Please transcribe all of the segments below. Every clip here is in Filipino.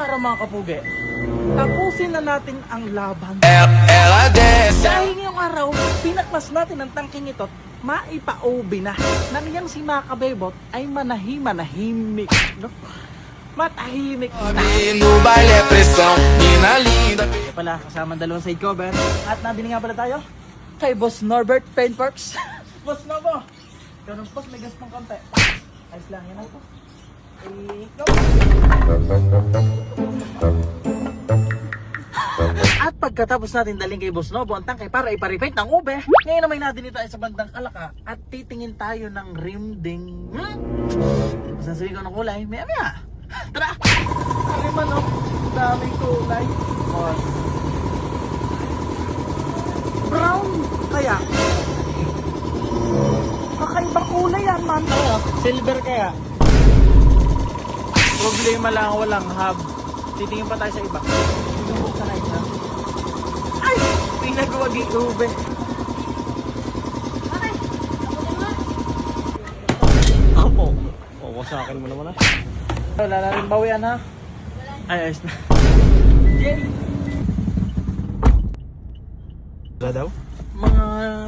araw mga kapugi, tapusin na natin ang laban. Dahil ngayong araw, pinaklas natin ang tangking ito, maipa-OB na. Nang yang si Makabebot ay manahimik. No? Matahimik na. Kaya pala, kasama dalawang side cover. At nabili nga pala tayo kay Boss Norbert Paintworks. Boss Nobo, ikaw ng boss, may gas pang konti. Ayos lang, yan ako. At pagkatapos natin daling kay Boss Nobo ang tangkay para ipa-repaint ng ube, ngayon naman natin dito ay sa bandang Kalaka at titingin tayo ng rim ding. Sasabihin ko ng kulay, maya. Tara! Ano man o? Daming kulay. Brown kaya? Kakaibang kulay yan man. Silver kaya? Problema lang, walang hub. Titingin pa tayo sa iba. Buksan na isa. Ay! Pinagwagi ube. Okay. Apo. Wasakin mo naman ah. Wala na rin bawian ha? Ay, ayos na. Jelly! Wala daw? Mga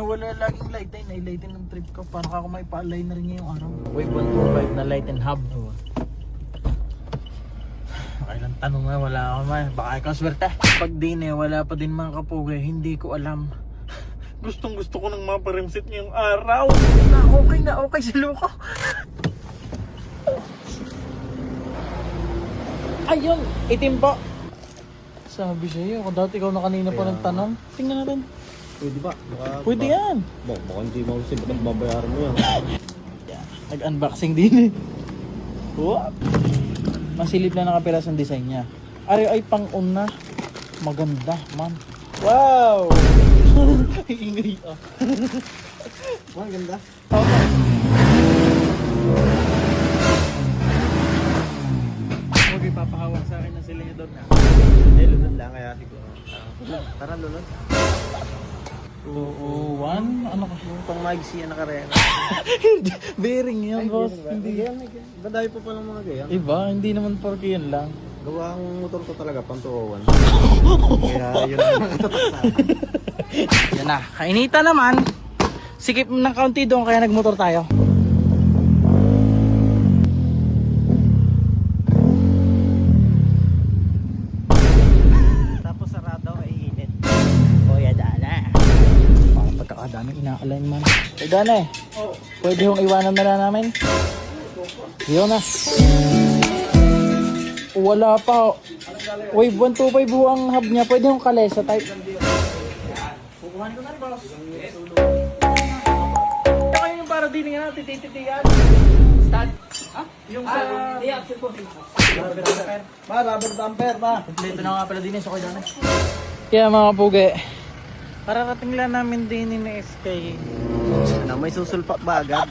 wala laging light ay nai-lighten ng trip ko. Parang ako may pa-align na rin ngayong araw. Wave 125 na light and hub. Kailang tanong na wala ako man. Baka ikaw swerte. Pag din wala pa din mga kapugay. Hindi ko alam. Gustong gusto ko nang maparimsit ngayong araw. Na okay si Luko. Ayun, itim po. Sabi sa'yo, kung dati ikaw na kanina pa nagtanong. Tingnan natin. Pwede ba? Pwede yan. Baka hindi mo kasi ba't babayaran mo yan? Yeah, nag-unboxing din eh. Wow. Masilip na nakapilas ang design niya. Ari ay pang-una. Maganda man. Wow! Ingay ah. Maganda. Okay. Huwag ipapahawak sa akin ng silindor na. Hindi, lunod lang kaya siguro. Tara, lunod. Oo, one? Ano ka? Yung pang magsi na karera. Bearing yan, boss. Hindi yan. Iba dahil pa palang mga ganyan. Iba, hindi naman porky yan lang. Gawa ang motor ko talaga, pang 201. Kaya yun ang nakatatak sa akin. Yan na, kainita naman. Sikip ng kaunti doon kaya nagmotor tayo. Tapos sarado ay init. Kuya Dana. Parang pagkakadaming ina-align man. Kuya Dana eh. Pwede yung iwanan na lang namin. Yun na. Wala pa. Wave 125 buwang hub niya. Pwede yung kalesa type. Pukuhan ko na rin boss. Ito kayo yung para din nga. Tititiyan. Start. Yung sa... i-absent po. Rubber damper. Rubber damper ba? Kompleto na nga pala din sa Kuya Dana. Kaya mga pugi. Kararating lang namin din ni SK. Na may susulpak ba agad?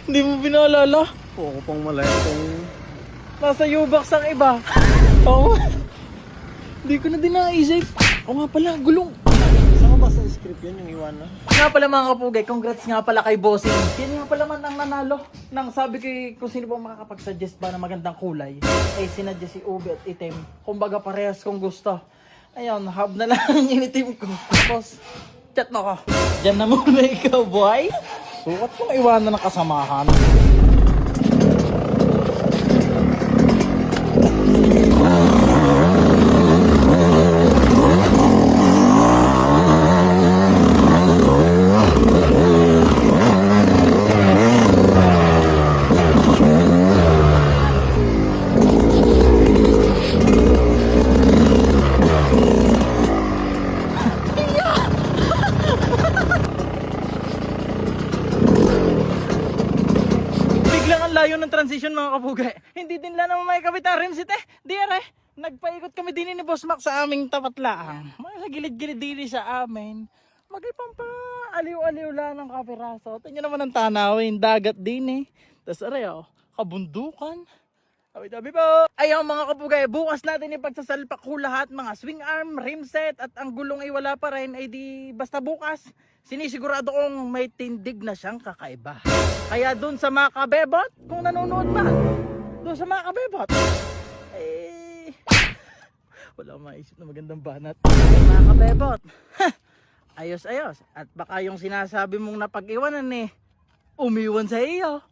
Hindi mo binaalala? Oo, pang malay kung... Nasa U-box ang iba. Oo. Hindi ko na din naisip. Oo nga pala, gulong. Saan ba sa script yan yung iwan na? Nga pala mga kapugay, congrats nga pala kay Bossing. Yan nga pala man ang nanalo. Nang sabi kay kung sino bang makakapag-suggest ba ng magandang kulay. Ay sinadya si ube at itim. Kumbaga parehas kung gusto. Ayun, hub na lang ang initim ko. Tapos, chat mo ko. Diyan na muna ikaw, boy. Sukat kong iwanan ng kasamahan. Layo ng transition mga kabugay. Hindi din lang naman may kabit ang rimsit eh. Dire, nagpaikot kami din ni Boss Mac sa aming tapat laang. Mga gilid-gilid din sa amin. Magipang pa aliw-aliw lang ng kapiraso. Tingnan naman ang tanawin, dagat din eh. Tapos aray kabundukan. Tabi-tabi po. Ayaw mga kabugay, bukas natin ipagsasalpak ko lahat. Mga swing arm, rim set at ang gulong ay wala pa rin. Ay di basta bukas. Sinisigurado kong may tindig na siyang kakaiba. Kaya dun sa mga kabebot, kung nanonood ba, dun sa mga kabebot, eh, Wala akong maisip na magandang banat. Ay, mga kabebot. Ayos-ayos. At baka yung sinasabi mong napag-iwanan umiwan sa iyo.